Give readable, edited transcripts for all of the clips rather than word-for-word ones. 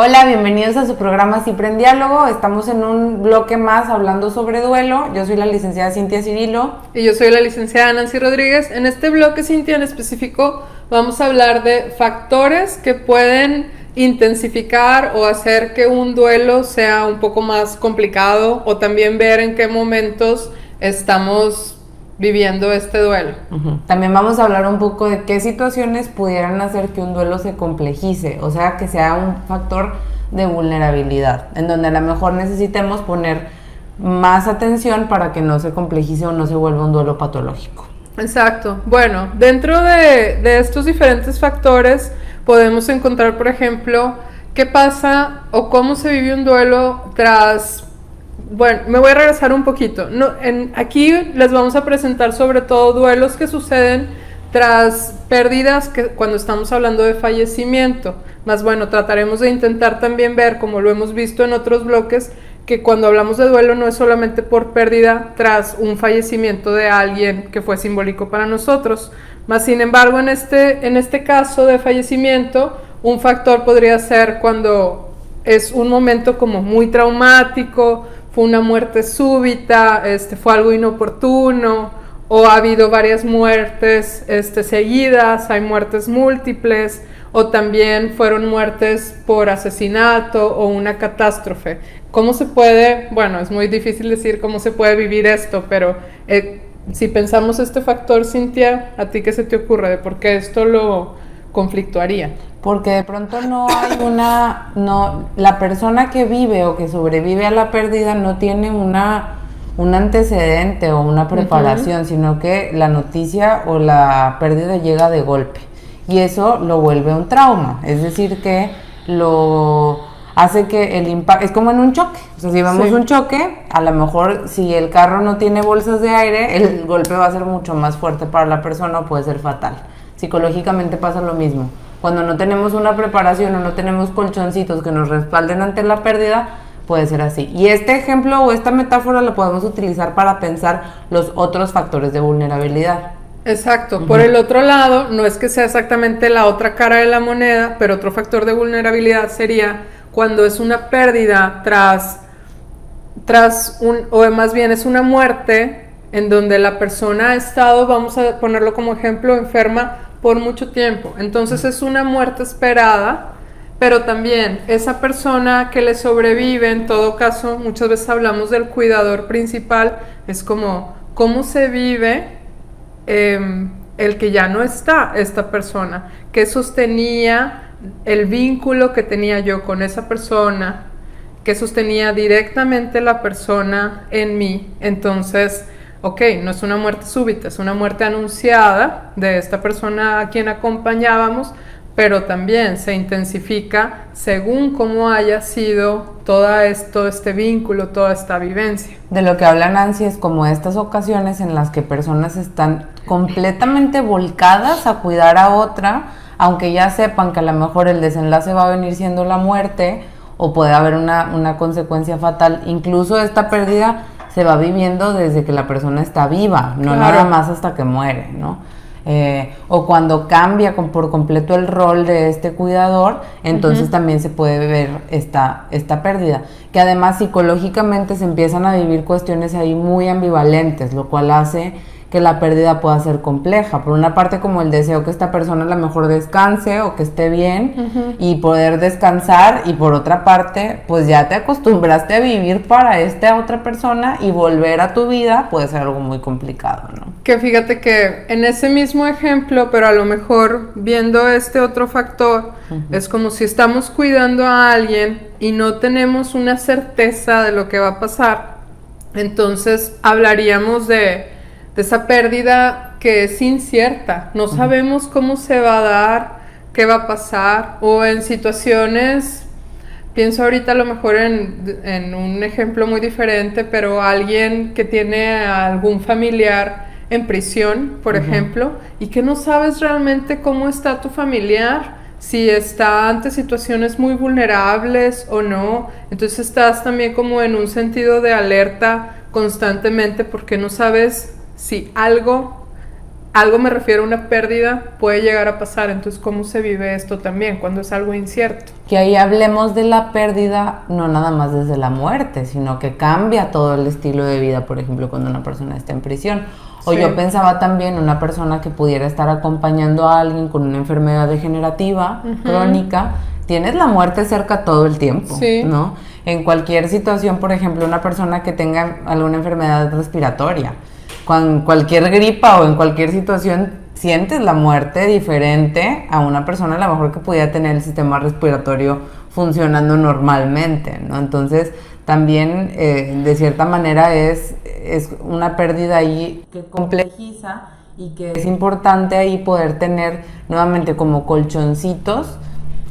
Hola, bienvenidos a su programa Siempre en Diálogo. Estamos en un bloque más hablando sobre duelo. Yo soy la licenciada Cintia Cirilo. Y yo soy la licenciada Nancy Rodríguez. En este bloque, Cintia, en específico, vamos a hablar de factores que pueden intensificar o hacer que un duelo sea un poco más complicado, o también ver en qué momentos estamos viviendo este duelo. También vamos a hablar un poco de qué situaciones pudieran hacer que un duelo se complejice, o sea, que sea un factor de vulnerabilidad, en donde a lo mejor necesitemos poner más atención para que no se complejice o no se vuelva un duelo patológico. Exacto. Bueno, dentro de estos diferentes factores podemos encontrar, por ejemplo, qué pasa o cómo se vive un duelo tras... Bueno, me voy a regresar un poquito. Aquí les vamos a presentar sobre todo duelos que suceden tras pérdidas, cuando estamos hablando de fallecimiento. Más bueno, trataremos de intentar también ver, como lo hemos visto en otros bloques, que cuando hablamos de duelo no es solamente por pérdida tras un fallecimiento de alguien que fue simbólico para nosotros. Más sin embargo, en este caso de fallecimiento, un factor podría ser cuando es un momento como muy traumático, fue una muerte súbita, fue algo inoportuno, o ha habido varias muertes seguidas, hay muertes múltiples, o también fueron muertes por asesinato o una catástrofe. ¿Cómo se puede? Bueno, es muy difícil decir cómo se puede vivir esto, pero si pensamos este factor, Cintia, ¿a ti qué se te ocurre de por qué esto lo conflictuaría? Porque de pronto no hay la persona que vive o que sobrevive a la pérdida no tiene un antecedente o una preparación, sino que la noticia o la pérdida llega de golpe. Y eso lo vuelve un trauma, es decir, que lo hace que el impacto, es como en un choque, o sea, si vemos un choque, a lo mejor si el carro no tiene bolsas de aire, el golpe va a ser mucho más fuerte para la persona o puede ser fatal. Psicológicamente pasa lo mismo. Cuando no tenemos una preparación o no tenemos colchoncitos que nos respalden ante la pérdida, puede ser así. Y este ejemplo o esta metáfora la podemos utilizar para pensar los otros factores de vulnerabilidad. Exacto. Por el otro lado, no es que sea exactamente la otra cara de la moneda, pero otro factor de vulnerabilidad sería cuando es una pérdida o más bien es una muerte en donde la persona ha estado, vamos a ponerlo como ejemplo, enferma por mucho tiempo. Entonces es una muerte esperada, pero también esa persona que le sobrevive, en todo caso, muchas veces hablamos del cuidador principal, es como cómo se vive el que ya no está esta persona, que sostenía el vínculo que tenía yo con esa persona, que sostenía directamente la persona en mí. Entonces, ok, no es una muerte súbita, es una muerte anunciada de esta persona a quien acompañábamos, pero también se intensifica según cómo haya sido todo este vínculo, toda esta vivencia. De lo que habla Nancy es como estas ocasiones en las que personas están completamente volcadas a cuidar a otra, aunque ya sepan que a lo mejor el desenlace va a venir siendo la muerte o puede haber una consecuencia fatal. Incluso esta pérdida se va viviendo desde que la persona está viva, no nada más hasta que muere, ¿no? O cuando cambia por completo el rol de este cuidador, entonces también se puede ver esta pérdida, que además psicológicamente se empiezan a vivir cuestiones ahí muy ambivalentes, lo cual hace que la pérdida pueda ser compleja. Por una parte, como el deseo que esta persona a lo mejor descanse o que esté bien y poder descansar, y por otra parte, pues ya te acostumbraste a vivir para esta otra persona y volver a tu vida puede ser algo muy complicado, ¿no? Que fíjate que en ese mismo ejemplo, pero a lo mejor viendo este otro factor, es como si estamos cuidando a alguien y no tenemos una certeza de lo que va a pasar. Entonces hablaríamos de esa pérdida que es incierta, no sabemos cómo se va a dar, qué va a pasar, o en situaciones, pienso ahorita a lo mejor en un ejemplo muy diferente, pero alguien que tiene a algún familiar en prisión, por ejemplo, y que no sabes realmente cómo está tu familiar, si está ante situaciones muy vulnerables o no, entonces estás también como en un sentido de alerta constantemente porque no sabes si algo algo me refiero a una pérdida, puede llegar a pasar. Entonces, ¿cómo se vive esto también cuando es algo incierto? Que ahí hablemos de la pérdida, no nada más desde la muerte, sino que cambia todo el estilo de vida, por ejemplo, cuando una persona está en prisión. O yo pensaba también una persona que pudiera estar acompañando a alguien con una enfermedad degenerativa, crónica. Tienes la muerte cerca todo el tiempo, ¿no? En cualquier situación, por ejemplo, una persona que tenga alguna enfermedad respiratoria, con cualquier gripa o en cualquier situación, sientes la muerte diferente a una persona a lo mejor que pudiera tener el sistema respiratorio funcionando normalmente, ¿no? Entonces, también, de cierta manera, es una pérdida ahí que complejiza y que es importante ahí poder tener nuevamente como colchoncitos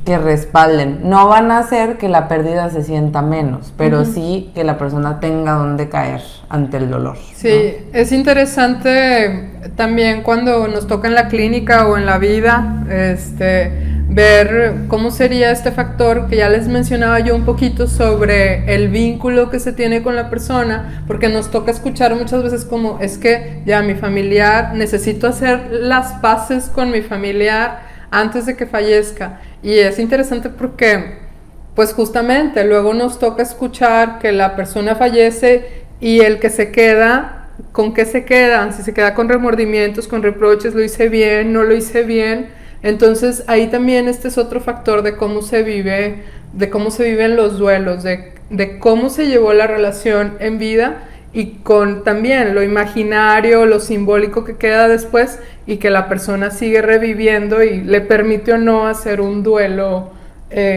que respalden. No van a hacer que la pérdida se sienta menos, pero sí que la persona tenga donde caer ante el dolor. Sí, ¿no? Es interesante también cuando nos toca en la clínica o en la vida, ver cómo sería este factor que ya les mencionaba yo un poquito sobre el vínculo que se tiene con la persona, porque nos toca escuchar muchas veces como, es que ya mi familiar, necesito hacer las paces con mi familiar antes de que fallezca. Y es interesante porque, pues justamente, luego nos toca escuchar que la persona fallece y el que se queda, ¿con qué se quedan? Si se queda con remordimientos, con reproches, ¿lo hice bien? ¿No lo hice bien? Entonces, ahí también este es otro factor de cómo se vive, de cómo se viven los duelos, de cómo se llevó la relación en vida y con también lo imaginario, lo simbólico que queda después y que la persona sigue reviviendo y le permite o no hacer un duelo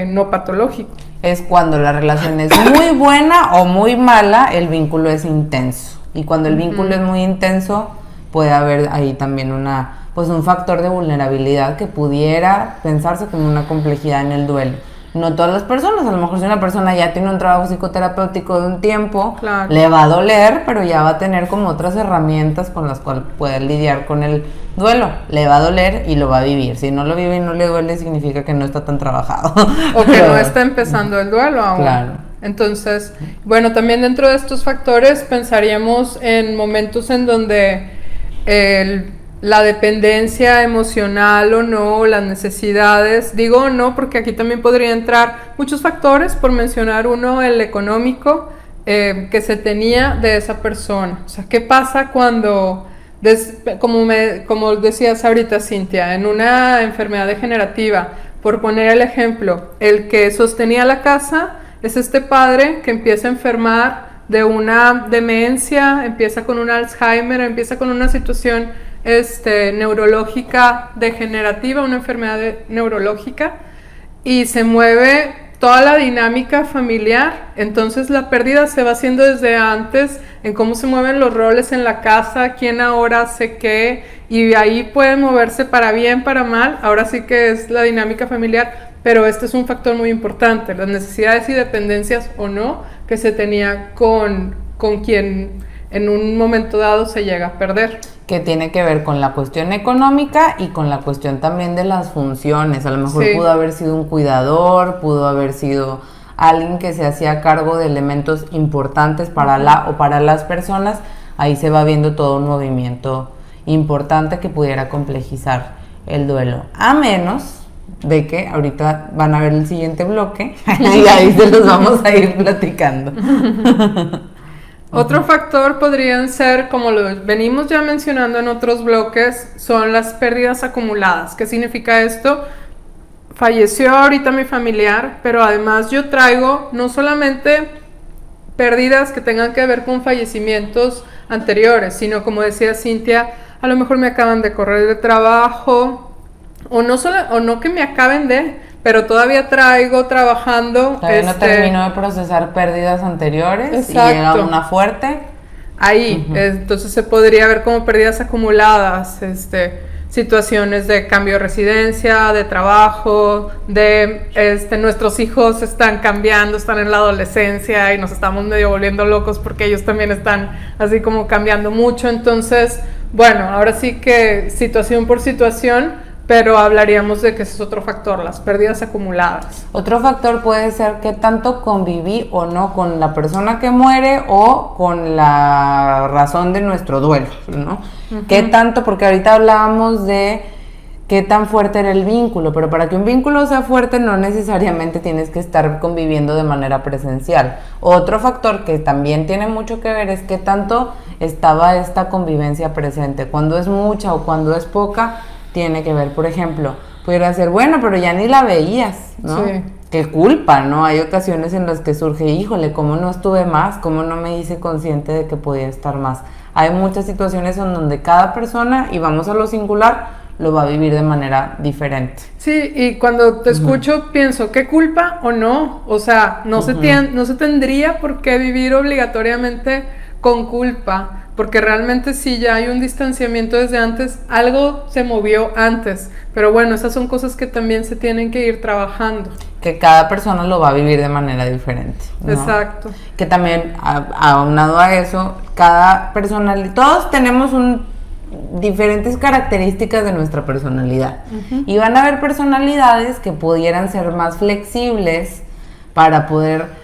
no patológico. Es cuando la relación es muy buena o muy mala, el vínculo es intenso. Y cuando el vínculo es muy intenso, puede haber ahí también un factor de vulnerabilidad que pudiera pensarse como una complejidad en el duelo. No todas las personas, a lo mejor si una persona ya tiene un trabajo psicoterapéutico de un tiempo, le va a doler, pero ya va a tener como otras herramientas con las cuales poder lidiar con el duelo. Le va a doler y lo va a vivir. Si no lo vive y no le duele, significa que no está tan trabajado. O que no está empezando el duelo aún. Claro. Entonces, bueno, también dentro de estos factores pensaríamos en momentos en donde la dependencia emocional o no, las necesidades, digo no porque aquí también podría entrar muchos factores, por mencionar uno, el económico que se tenía de esa persona. O sea, ¿qué pasa cuando, como decías ahorita, Cintia, en una enfermedad degenerativa, por poner el ejemplo, el que sostenía la casa es este padre que empieza a enfermar de una demencia, empieza con un Alzheimer, empieza con una situación neurológica degenerativa, una enfermedad neurológica, y se mueve toda la dinámica familiar. Entonces la pérdida se va haciendo desde antes, en cómo se mueven los roles en la casa, quién ahora hace qué, y ahí puede moverse para bien, para mal. Ahora sí que es la dinámica familiar, pero este es un factor muy importante, las necesidades y dependencias o no que se tenía con quien en un momento dado se llega a perder. Que tiene que ver con la cuestión económica y con la cuestión también de las funciones. A lo mejor pudo haber sido un cuidador, pudo haber sido alguien que se hacía cargo de elementos importantes para las personas. Ahí se va viendo todo un movimiento importante que pudiera complejizar el duelo. A menos de que ahorita van a ver el siguiente bloque y ahí se los vamos a ir platicando. Otro factor podrían ser, como lo venimos ya mencionando en otros bloques, son las pérdidas acumuladas. ¿Qué significa esto? Falleció ahorita mi familiar, pero además yo traigo no solamente pérdidas que tengan que ver con fallecimientos anteriores, sino, como decía Cintia, a lo mejor me acaban de correr de trabajo, o no que me acaben pero todavía traigo trabajando. Todavía no termino de procesar pérdidas anteriores. Exacto. Y llega una fuerte. Ahí, entonces se podría ver como pérdidas acumuladas, situaciones de cambio de residencia, de trabajo, nuestros hijos están cambiando, están en la adolescencia y nos estamos medio volviendo locos porque ellos también están así como cambiando mucho. Entonces, bueno, ahora sí que situación por situación, pero hablaríamos de que ese es otro factor, las pérdidas acumuladas. Otro factor puede ser qué tanto conviví o no con la persona que muere o con la razón de nuestro duelo, ¿no? Qué tanto, porque ahorita hablábamos de qué tan fuerte era el vínculo, pero para que un vínculo sea fuerte no necesariamente tienes que estar conviviendo de manera presencial. Otro factor que también tiene mucho que ver es qué tanto estaba esta convivencia presente. Cuando es mucha o cuando es poca, tiene que ver. Por ejemplo, pudiera ser, bueno, pero ya ni la veías, ¿no? Sí. Qué culpa, ¿no? Hay ocasiones en las que surge, híjole, ¿cómo no estuve más? ¿Cómo no me hice consciente de que podía estar más? Hay muchas situaciones en donde cada persona, y vamos a lo singular, lo va a vivir de manera diferente. Sí, y cuando te escucho pienso, ¿qué culpa o no? O sea, no se tendría por qué vivir obligatoriamente con culpa, porque realmente si ya hay un distanciamiento desde antes, algo se movió antes, pero bueno, esas son cosas que también se tienen que ir trabajando. Que cada persona lo va a vivir de manera diferente, ¿no? Exacto. Que también, aunado a eso, cada persona, todos tenemos diferentes características de nuestra personalidad. Y van a haber personalidades que pudieran ser más flexibles para poder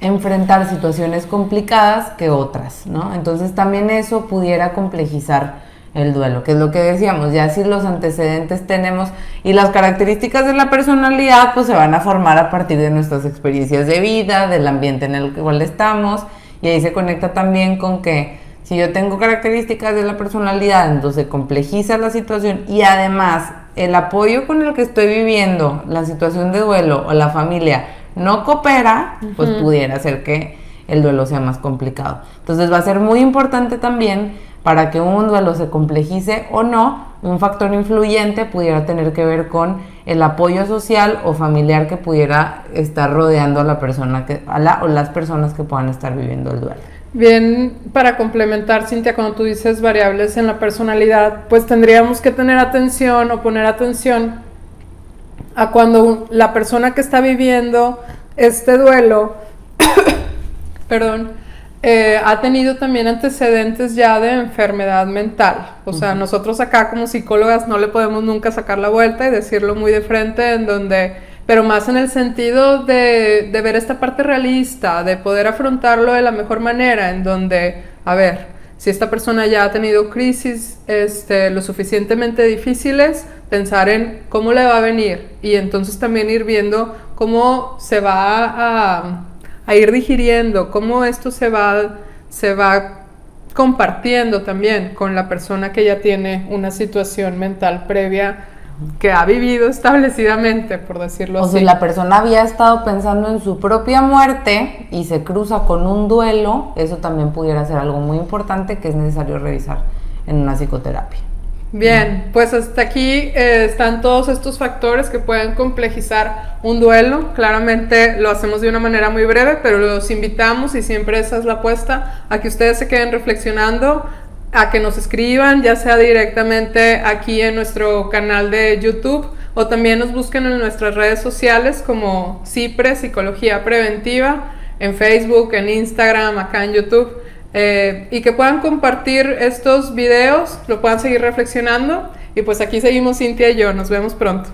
enfrentar situaciones complicadas que otras, ¿no? Entonces también eso pudiera complejizar el duelo, que es lo que decíamos, ya si los antecedentes tenemos y las características de la personalidad pues se van a formar a partir de nuestras experiencias de vida, del ambiente en el cual estamos, y ahí se conecta también con que si yo tengo características de la personalidad, entonces complejiza la situación, y además el apoyo con el que estoy viviendo la situación de duelo o la familia no coopera, pues pudiera ser que el duelo sea más complicado. Entonces va a ser muy importante también, para que un duelo se complejice o no, un factor influyente pudiera tener que ver con el apoyo social o familiar que pudiera estar rodeando a la persona o las personas que puedan estar viviendo el duelo. Bien, para complementar, Cintia, cuando tú dices variables en la personalidad, pues tendríamos que tener atención o poner atención a cuando la persona que está viviendo este duelo, perdón, ha tenido también antecedentes ya de enfermedad mental. O sea, nosotros acá como psicólogas no le podemos nunca sacar la vuelta y decirlo muy de frente, en donde, pero más en el sentido de ver esta parte realista, de poder afrontarlo de la mejor manera, en donde, a ver, si esta persona ya ha tenido crisis lo suficientemente difíciles, pensar en cómo le va a venir, y entonces también ir viendo cómo se va a ir digiriendo, cómo esto se va compartiendo también con la persona que ya tiene una situación mental previa que ha vivido establecidamente, por decirlo así. O si la persona había estado pensando en su propia muerte y se cruza con un duelo, eso también pudiera ser algo muy importante que es necesario revisar en una psicoterapia. Bien, pues hasta aquí están todos estos factores que pueden complejizar un duelo. Claramente lo hacemos de una manera muy breve, pero los invitamos, y siempre esa es la apuesta, a que ustedes se queden reflexionando, a que nos escriban, ya sea directamente aquí en nuestro canal de YouTube, o también nos busquen en nuestras redes sociales como CIPRE, Psicología Preventiva, en Facebook, en Instagram, acá en YouTube. Y que puedan compartir estos videos, lo puedan seguir reflexionando, y pues aquí seguimos Cintia y yo, nos vemos pronto.